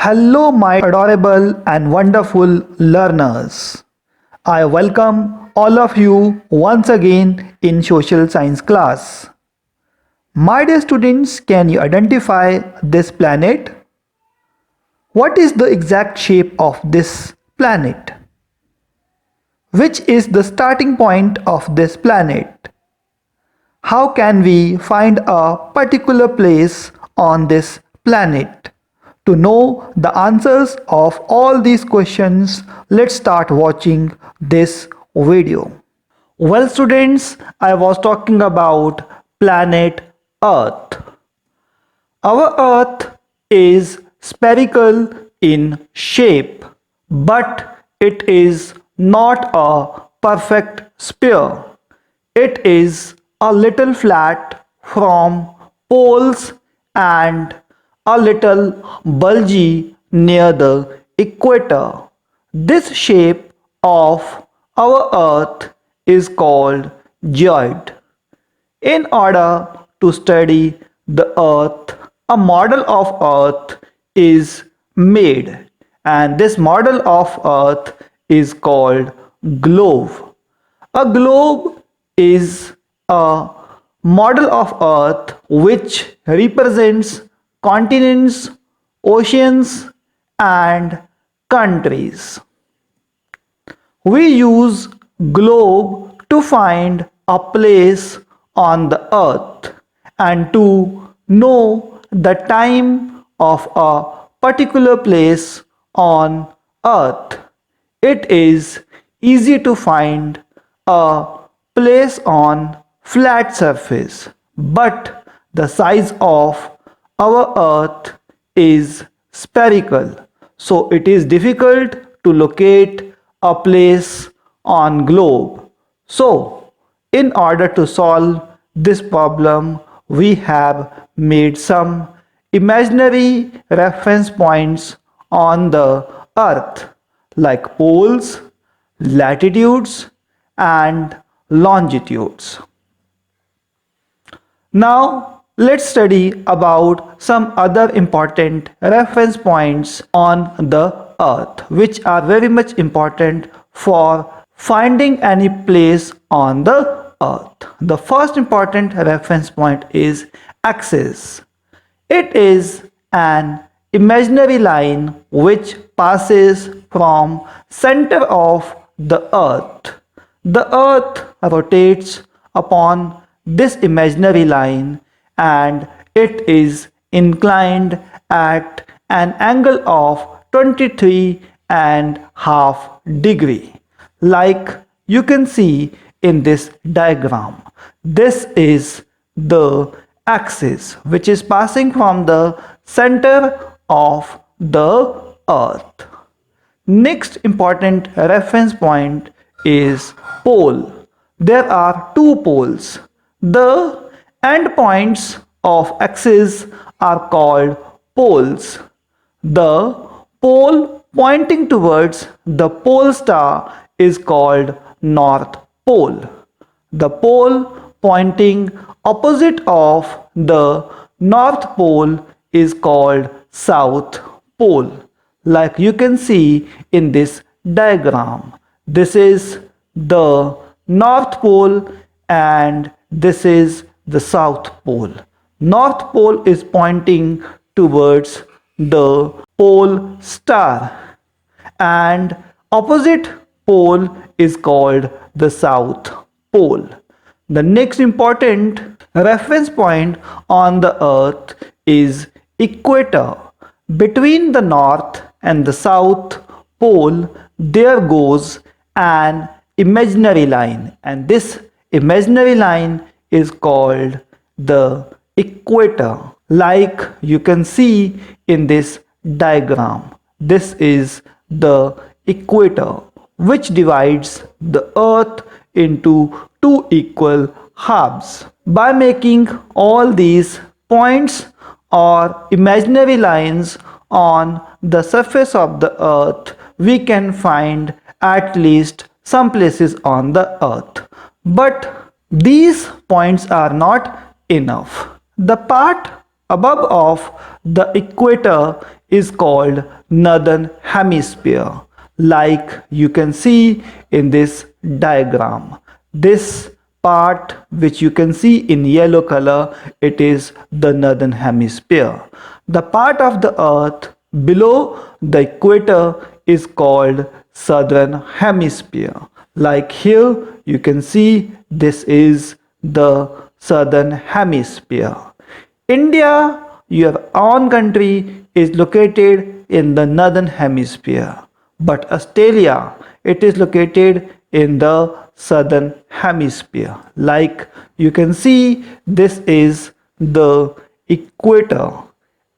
Hello, my adorable and wonderful learners. I welcome all of you once again in social science class. My dear students, can you identify this planet? What is the exact shape of this planet? Which is the starting point of this planet? How can we find a particular place on this planet? To know the answers of all these questions, let's start watching this video. Well, students, I was talking about planet Earth. Our Earth is spherical in shape, but it is not a perfect sphere. It is a little flat from poles and a little bulgy near the equator. This shape of our Earth is called geoid. In order to study the Earth, a model of Earth is made, and this model of Earth is called globe. A globe is a model of Earth which represents continents, oceans, and countries. We use globe to find a place on the earth and to know the time of a particular place on earth. It is easy to find a place on flat surface, but the size of our earth is spherical, so it is difficult to locate a place on globe. So in order to solve this problem, we have made some imaginary reference points on the earth like poles, latitudes, and longitudes. Now let's study about some other important reference points on the earth which are very much important for finding any place on the earth. The first important reference point is axis. It is an imaginary line which passes from center of the earth. The earth rotates upon this imaginary line and it is inclined at an angle of 23 and half degree, like you can see in this diagram. This is the axis which is passing from the center of the earth. Next important reference point is pole. There are two poles. The endpoints of axis are called poles. The pole pointing towards the pole star is called North Pole. The pole pointing opposite of the North Pole is called South Pole, like you can see in this diagram. This is the North Pole and this is the South Pole. North Pole is pointing towards the pole star and opposite pole is called the South Pole. The next important reference point on the earth is equator. Between the north and the south pole there goes an imaginary line, and this imaginary line is called the equator, like you can see in this diagram. This is the equator which divides the earth into two equal halves. By making all these points or imaginary lines on the surface of the earth, we can find at least some places on the earth. But these points are not enough. The part above of the equator is called northern hemisphere, like you can see in this diagram. This part which you can see in yellow color, it is the northern hemisphere. The part of the earth below the equator is called southern hemisphere. Like here you can see this is the southern hemisphere. India, your own country, is located in the northern hemisphere, but Australia, it is located in the southern hemisphere. Like you can see, this is the equator,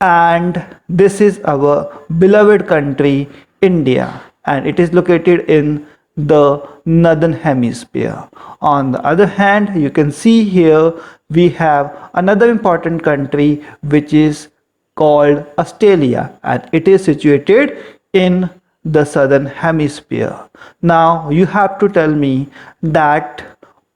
and this is our beloved country India, and it is located in the northern hemisphere. On the other hand, you can see here we have another important country which is called Australia, and it is situated in the southern hemisphere. Now you have to tell me that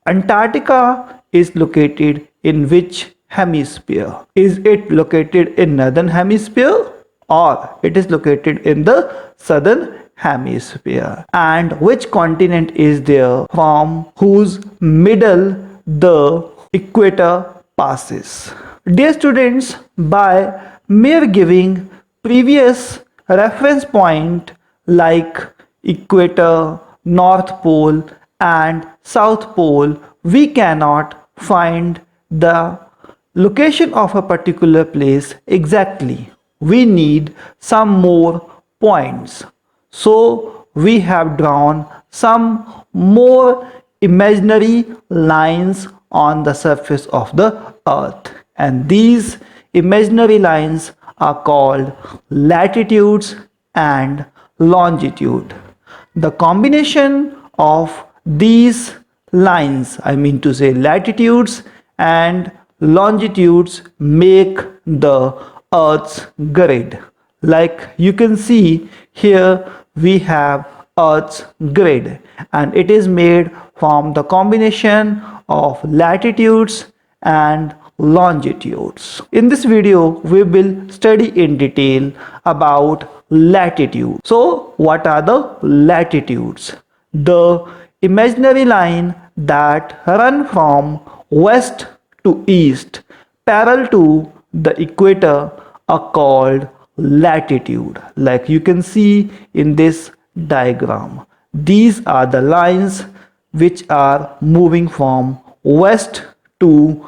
Antarctica is located in which hemisphere? Is it located in northern hemisphere or it is located in the southern hemisphere? And which continent is there from whose middle the equator passes? Dear students, by mere giving previous reference point like equator, north pole and south pole, we cannot find the location of a particular place exactly. We need some more points. So we have drawn some more imaginary lines on the surface of the earth, and these imaginary lines are called latitudes and longitude. The combination of these lines, I mean to say latitudes and longitudes, make the earth's grid. Like you can see here we have earth's grid, and it is made from the combination of latitudes and longitudes. In this video we will study in detail about latitude. So what are the latitudes? The imaginary line that run from west to east parallel to the equator are called latitude. Like you can see in this diagram, these are the lines which are moving from west to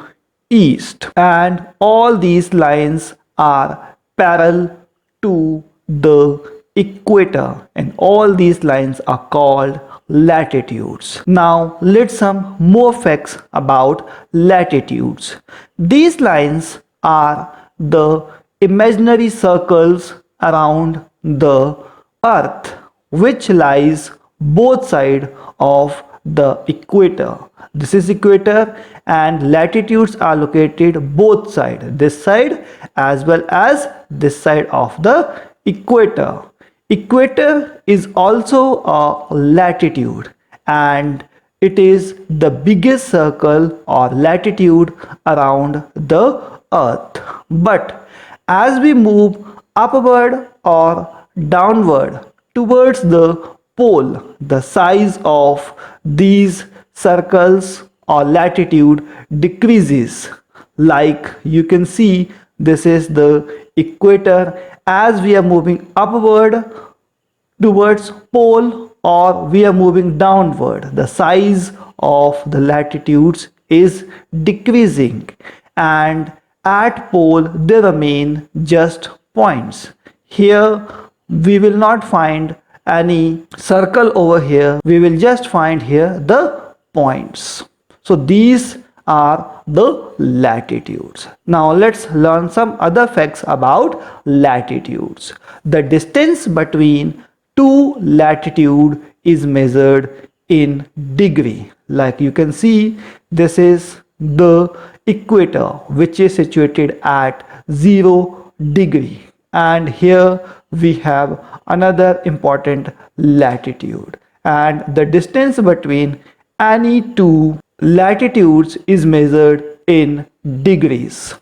east, and all these lines are parallel to the equator, and all these lines are called latitudes. Now let's some more facts about latitudes. These lines are the imaginary circles around the earth which lies both sides of the equator. This is equator, and latitudes are located both sides, this side as well as this side of the equator. Equator is also a latitude, and it is the biggest circle or latitude around the earth. But as we move upward or downward towards the pole, the size of these circles or latitude decreases. Like you can see, this is the equator. As we are moving upward towards pole or we are moving downward, the size of the latitudes is decreasing, and at pole they remain just points. Here we will not find any circle over here, we will just find here the points. So these are the latitudes. Now let's learn some other facts about latitudes. The distance between two latitude is measured in degree. Like you can see, this is the equator which is situated at 0 degree, and here we have another important latitude, and the distance between any two latitudes is measured in degrees.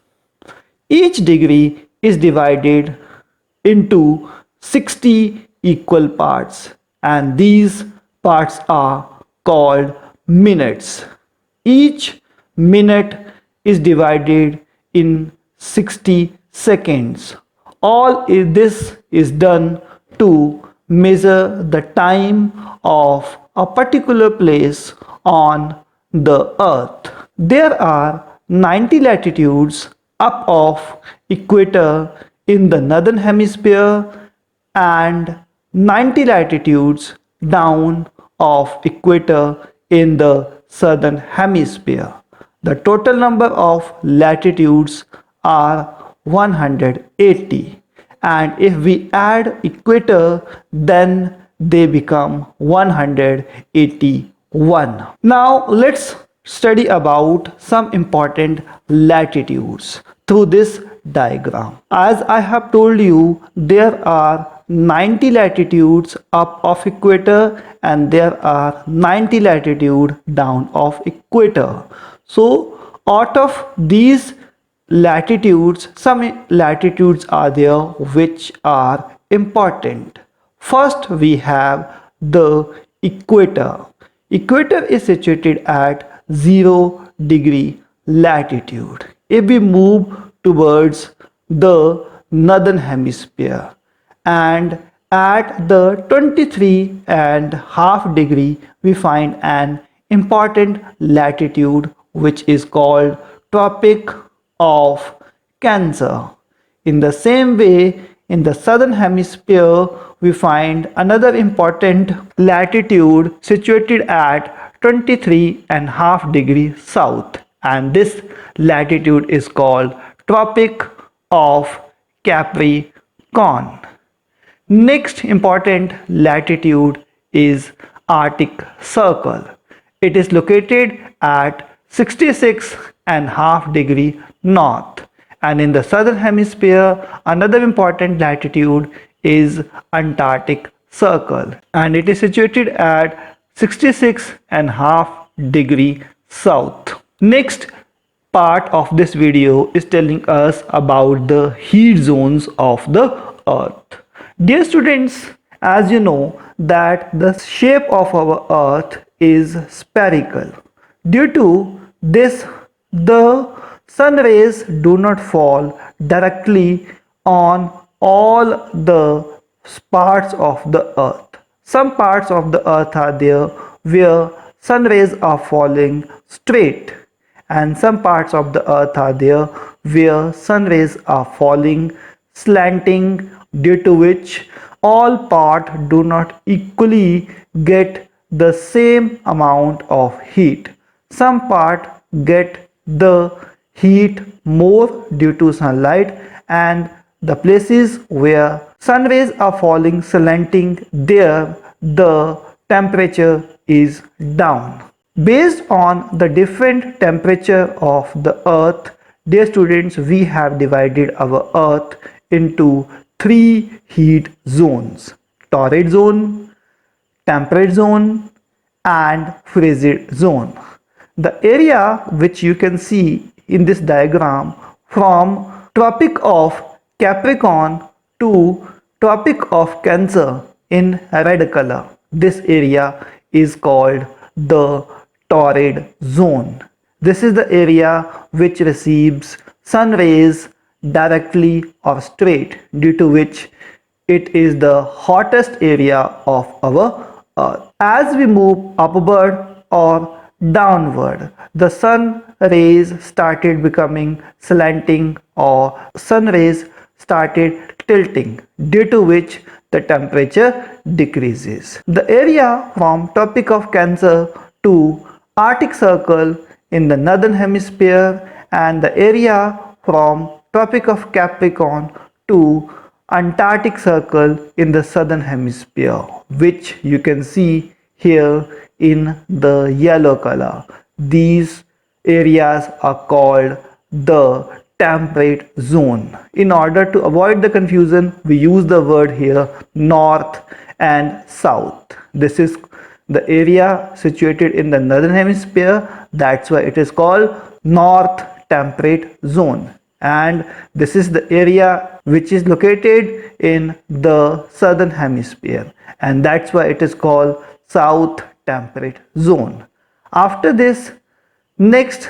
Each degree is divided into 60 equal parts, and these parts are called minutes. Each minute is divided in 60 seconds. All this is done to measure the time of a particular place on the earth. There are 90 latitudes up of equator in the northern hemisphere and 90 latitudes down of equator in the southern hemisphere. The total number of latitudes are 180, and if we add equator, then they become 181. Now let's study about some important latitudes through this diagram. As I have told you, there are 90 latitudes up of equator and there are 90 latitude down of equator. So out of these latitudes, some latitudes are there which are important. First we have the equator. Equator is situated at 0 degree latitude. If we move towards the northern hemisphere and at the 23.5 degree we find an important latitude which is called Tropic of Cancer. In the same way, in the southern hemisphere we find another important latitude situated at 23.5 degree south, and this latitude is called Tropic of Capricorn. Next important latitude is Arctic Circle. It is located at 66.5 degree north, and in the southern hemisphere another important latitude is Antarctic Circle, and it is situated at 66.5 degree south. Next part of this video is telling us about the heat zones of the earth. Dear students, as you know that the shape of our earth is spherical. Due to this, the sun rays do not fall directly on all the parts of the earth. Some parts of the earth are there where sun rays are falling straight, and some parts of the earth are there where sun rays are falling slanting, due to which all parts do not equally get the same amount of heat. Some parts get the heat more due to sunlight, and the places where sun rays are falling slanting, there the temperature is down. Based on the different temperature of the earth, dear students, we have divided our earth into three heat zones: torrid zone, temperate zone, and frigid zone. The area which you can see in this diagram from Tropic of Capricorn to Tropic of Cancer in red color, this area is called the torrid zone. This is the area which receives sun rays directly or straight, due to which it is the hottest area of our earth. As we move upward or downward, the sun rays started becoming slanting or sun rays started tilting, due to which the temperature decreases. The area from Tropic of Cancer to Arctic Circle in the northern hemisphere, and the area from Tropic of Capricorn to Antarctic Circle in the southern hemisphere, which you can see here in the yellow color. These areas are called the temperate zone. In order to avoid the confusion, we use the word here north and south. This is the area situated in the northern hemisphere, that's why it is called north temperate zone. and this is the area which is located in the southern hemisphere, and that's why it is called South Temperate Zone. After this, next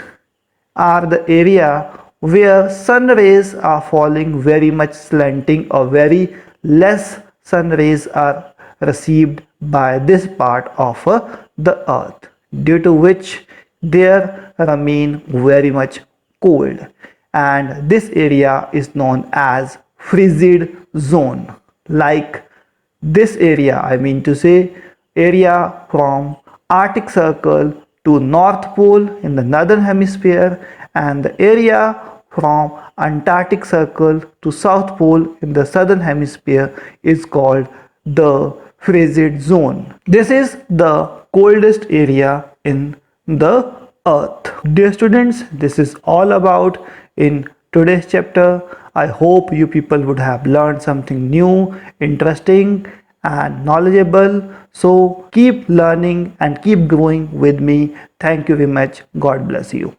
are the area where sun rays are falling very much slanting, or very less sun rays are received by this part of the earth, due to which there remain very much cold, and this area is known as frigid zone. Like this area, I mean to say, area from Arctic Circle to North Pole in the northern hemisphere, and the area from Antarctic Circle to South Pole in the southern hemisphere is called the frigid zone. This is the coldest area in the earth. Dear students, this is all about in today's chapter. I hope you people would have learned something new, interesting, and knowledgeable. So keep learning and keep growing with me. Thank you very much. God bless you.